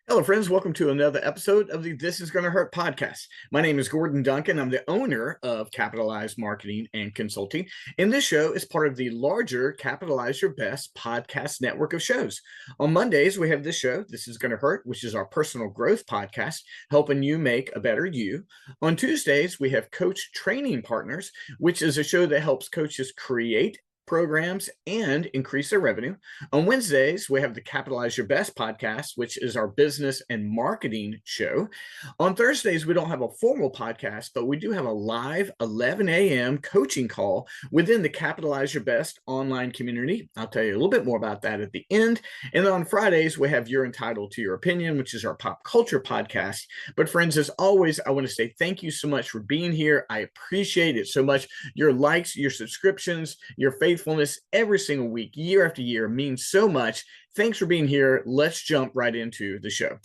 Hello, friends. Welcome to another episode of the This Is Gonna Hurt podcast. My name is Gordon Duncan. I'm the owner of Capitalize Marketing and Consulting. And this show is part of the larger Capitalize Your Best podcast network of shows. On Mondays, we have this show, This Is Gonna Hurt, which is our personal growth podcast, helping you make a better you. On Tuesdays, we have Coach Training Partners, which is a show that helps coaches create programs and increase their revenue. On Wednesdays, we have the Capitalize Your Best podcast, which is our business and marketing show. On Thursdays, we don't have a formal podcast, but we do have a live 11 a.m. coaching call within the Capitalize Your Best online community. I'll tell you a little bit more about that at the end. And on Fridays, we have You're Entitled to Your Opinion, which is our pop culture podcast. But friends, as always, I want to say thank you so much for being here. I appreciate it so much. Your likes, your subscriptions, your faithfulness every single week, year after year, means so much. Thanks for being here. Let's jump right into the show.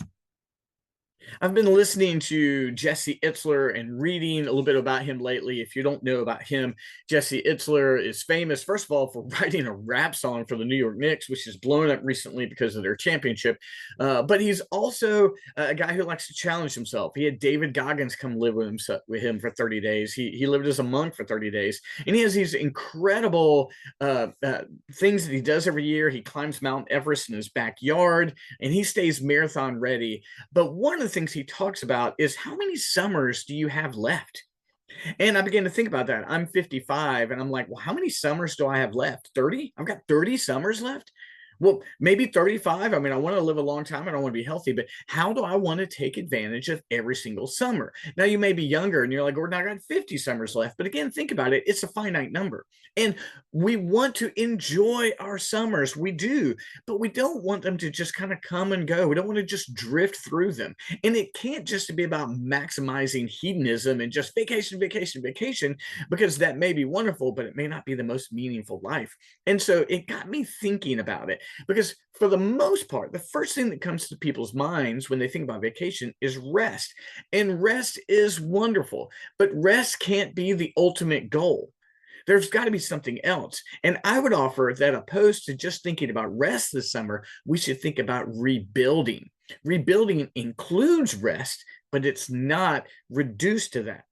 I've been listening to Jesse Itzler and reading a little bit about him lately. If you don't know about him, Jesse Itzler is famous, first of all, for writing a rap song for the New York Knicks, which has blown up recently because of their championship. But he's also a guy who likes to challenge himself. He had David Goggins come live with him for 30 days. He lived as a monk for 30 days. And he has these incredible things that he does every year. He climbs Mount Everest in his backyard, and he stays marathon ready. But one of the things he talks about is how many summers do you have left? And I began to think about that. I'm 55 and I'm like, well, how many summers do I have left? 30? I've got 30 summers left. Well, maybe 35. I mean, I want to live a long time and I want to be healthy, but how do I want to take advantage of every single summer? Now, you may be younger and you're like, Gordon, I got 50 summers left. But again, think about it. It's a finite number. And we want to enjoy our summers. We do, but we don't want them to just kind of come and go. We don't want to just drift through them. And it can't just be about maximizing hedonism and just vacation, vacation, vacation, because that may be wonderful, but it may not be the most meaningful life. And so it got me thinking about it. Because for the most part, the first thing that comes to people's minds when they think about vacation is rest. And rest is wonderful, but rest can't be the ultimate goal. There's got to be something else. And I would offer that opposed to just thinking about rest this summer, we should think about rebuilding. Rebuilding includes rest, but it's not reduced to that.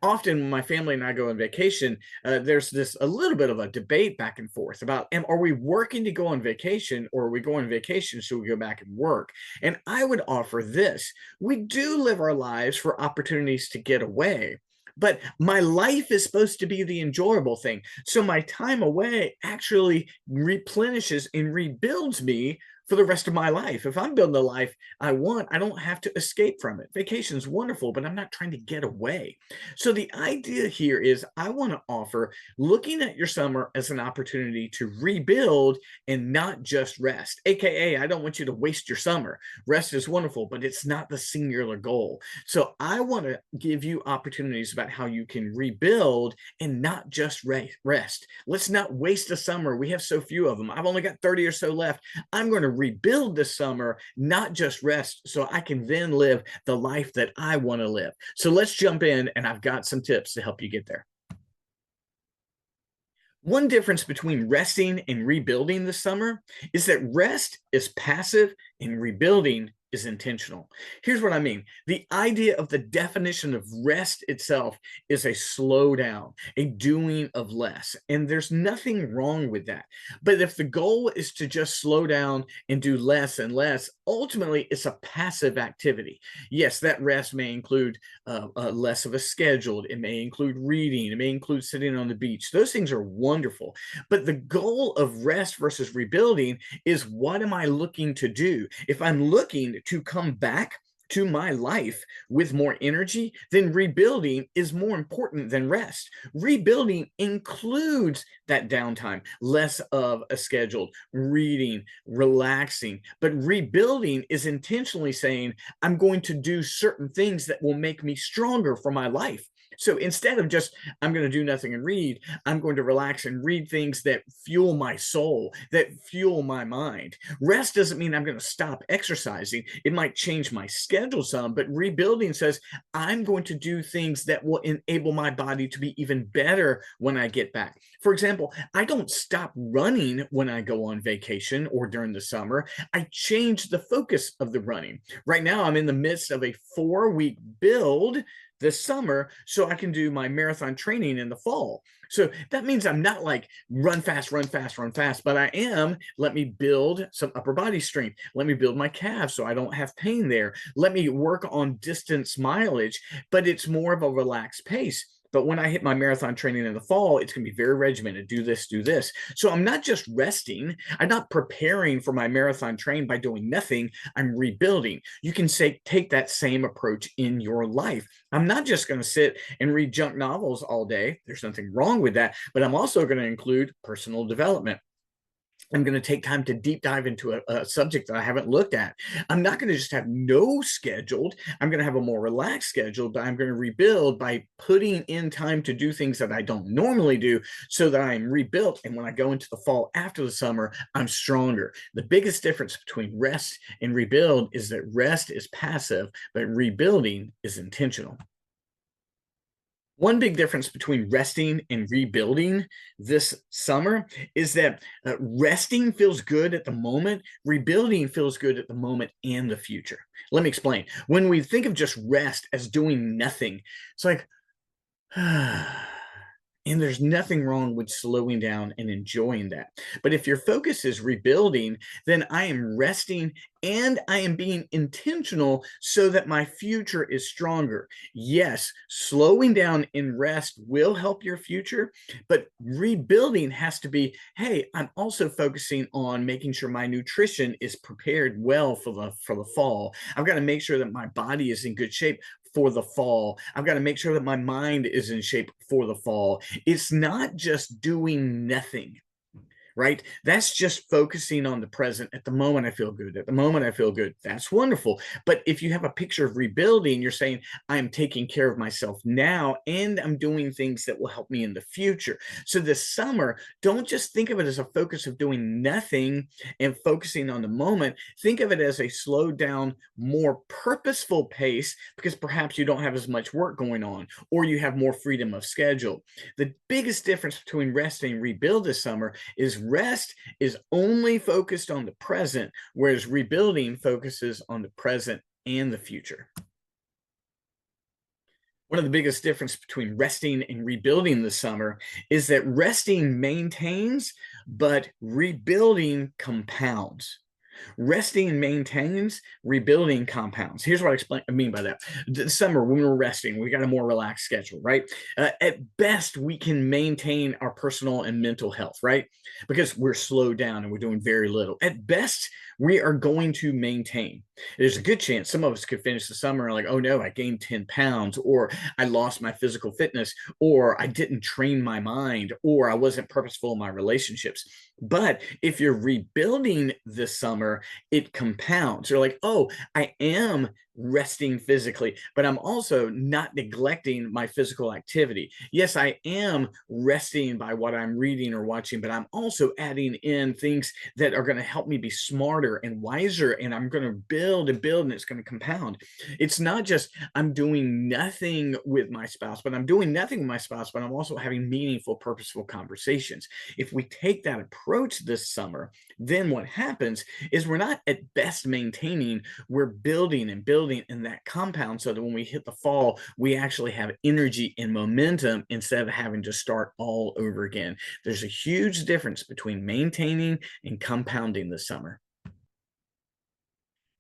Often when my family and I go on vacation, there's this a little bit of a debate back and forth about, are we working to go on vacation, or are we going on vacation so we go back and work? And I would offer this. We do live our lives for opportunities to get away, but my life is supposed to be the enjoyable thing. So my time away actually replenishes and rebuilds me for the rest of my life. If I'm building the life I want, I don't have to escape from it. Vacation's wonderful, but I'm not trying to get away. So the idea here is I want to offer looking at your summer as an opportunity to rebuild and not just rest. AKA, I don't want you to waste your summer. Rest is wonderful, but it's not the singular goal. So I want to give you opportunities about how you can rebuild and not just rest. Let's not waste a summer. We have so few of them. I've only got 30 or so left. I'm going to rebuild this summer, not just rest, so I can then live the life that I want to live. So let's jump in, and I've got some tips to help you get there. One difference between resting and rebuilding this summer is that rest is passive and rebuilding is intentional. Here's what I mean. The idea of the definition of rest itself is a slow down, a doing of less. And there's nothing wrong with that. But if the goal is to just slow down and do less and less, ultimately it's a passive activity. Yes, that rest may include less of a schedule. It may include reading. It may include sitting on the beach. Those things are wonderful. But the goal of rest versus rebuilding is, what am I looking to do? If I'm looking to come back to my life with more energy, then rebuilding is more important than rest. Rebuilding includes that downtime, less of a scheduled reading, relaxing. But rebuilding is intentionally saying, I'm going to do certain things that will make me stronger for my life. So instead of just, I'm going to do nothing and read, I'm going to relax and read things that fuel my soul, that fuel my mind. Rest doesn't mean I'm going to stop exercising. It might change my schedule some, but rebuilding says I'm going to do things that will enable my body to be even better when I get back. For example, I don't stop running when I go on vacation or during the summer. I change the focus of the running. Right now, I'm in the midst of a 4-week build this summer so I can do my marathon training in the fall. So that means I'm not like run fast, run fast, run fast, but I am, let me build some upper body strength. Let me build my calves so I don't have pain there. Let me work on distance mileage, but it's more of a relaxed pace. But when I hit my marathon training in the fall, it's going to be very regimented. Do this, do this. So I'm not just resting. I'm not preparing for my marathon train by doing nothing. I'm rebuilding. You can say, take that same approach in your life. I'm not just going to sit and read junk novels all day. There's nothing wrong with that. But I'm also going to include personal development. I'm going to take time to deep dive into a subject that I haven't looked at. I'm not going to just have no scheduled. I'm going to have a more relaxed schedule, but I'm going to rebuild by putting in time to do things that I don't normally do so that I'm rebuilt. And when I go into the fall after the summer, I'm stronger. The biggest difference between rest and rebuild is that rest is passive, but rebuilding is intentional. One big difference between resting and rebuilding this summer is that resting feels good at the moment, rebuilding feels good at the moment and the future. Let me explain. When we think of just rest as doing nothing, it's like, and there's nothing wrong with slowing down and enjoying that. But if your focus is rebuilding, then I am resting and I am being intentional so that my future is stronger. Yes, slowing down in rest will help your future, but rebuilding has to be, hey, I'm also focusing on making sure my nutrition is prepared well for the fall. I've got to make sure that my body is in good shape for the fall. I've got to make sure that my mind is in shape for the fall. It's not just doing nothing, right? That's just focusing on the present. At the moment, I feel good. At the moment, I feel good. That's wonderful. But if you have a picture of rebuilding, you're saying, I'm taking care of myself now, and I'm doing things that will help me in the future. So this summer, don't just think of it as a focus of doing nothing and focusing on the moment. Think of it as a slowed down, more purposeful pace, because perhaps you don't have as much work going on, or you have more freedom of schedule. The biggest difference between rest and rebuild this summer is rest is only focused on the present, whereas rebuilding focuses on the present and the future. One of the biggest differences between resting and rebuilding this summer is that resting maintains, but rebuilding compounds. Resting maintains, rebuilding compounds. Here's what I mean by that. This summer, when we're resting, we got a more relaxed schedule, right? At best, we can maintain our personal and mental health, right? Because we're slowed down and we're doing very little. At best, we are going to maintain. There's a good chance some of us could finish the summer like, oh no, I gained 10 pounds, or I lost my physical fitness, or I didn't train my mind, or I wasn't purposeful in my relationships. But if you're rebuilding this summer, it compounds. You're like, oh, I am resting physically, but I'm also not neglecting my physical activity. Yes, I am resting by what I'm reading or watching, but I'm also adding in things that are going to help me be smarter and wiser, and I'm going to build and build, and it's going to compound. It's not just I'm doing nothing with my spouse, but I'm doing nothing with my spouse, but I'm also having meaningful, purposeful conversations. If we take that approach this summer, then what happens is we're not at best maintaining, we're building and building in that compound so that when we hit the fall, we actually have energy and momentum instead of having to start all over again. There's a huge difference between maintaining and compounding this summer.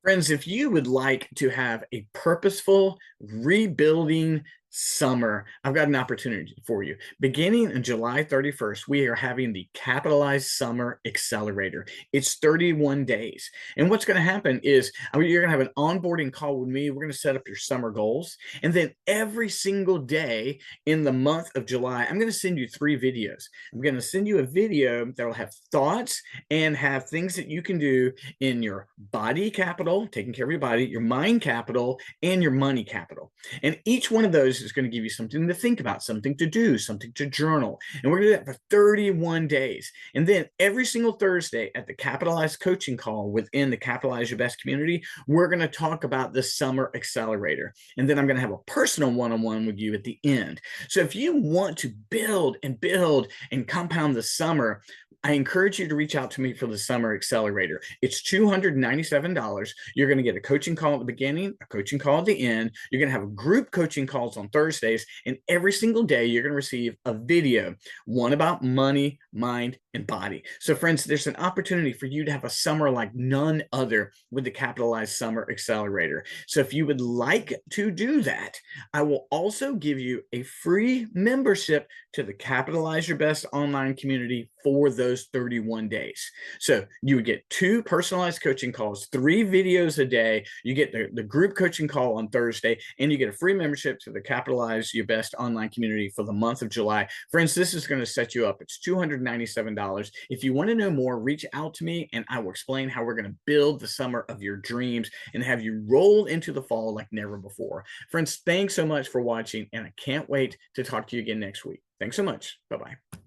Friends, if you would like to have a purposeful rebuilding summer, I've got an opportunity for you. Beginning on July 31st, we are having the Capitalized Summer Accelerator. It's 31 days. And what's going to happen is you're going to have an onboarding call with me. We're going to set up your summer goals. And then every single day in the month of July, I'm going to send you 3 videos. I'm going to send you a video that will have thoughts and have things that you can do in your body capital, taking care of your body, your mind capital, and your money capital. And each one of those Thursdays is going to give you something to think about, something to do, something to journal. And we're going to do that for 31 days. And then every single Thursday at the Capitalize coaching call within the Capitalize Your Best community, we're going to talk about the Summer Accelerator. And then I'm going to have a personal one-on-one with you at the end. So if you want to build and compound the summer, I encourage you to reach out to me for the Summer Accelerator. It's $297. You're going to get a coaching call at the beginning, a coaching call at the end. You're going to have group coaching calls on Thursdays, and every single day you're going to receive a video, one about money, mind, and body. So friends, there's an opportunity for you to have a summer like none other with the Capitalize Summer Accelerator. So if you would like to do that, I will also give you a free membership to the Capitalize Your Best online community for those 31 days. So you would get 2 personalized coaching calls, 3 videos a day. You get the group coaching call on Thursday, and you get a free membership to the Capitalize Your Best online community for the month of July. Friends, this is going to set you up. It's $297. If you want to know more, reach out to me and I will explain how we're going to build the summer of your dreams and have you roll into the fall like never before. Friends, thanks so much for watching, and I can't wait to talk to you again next week. Thanks so much. Bye-bye.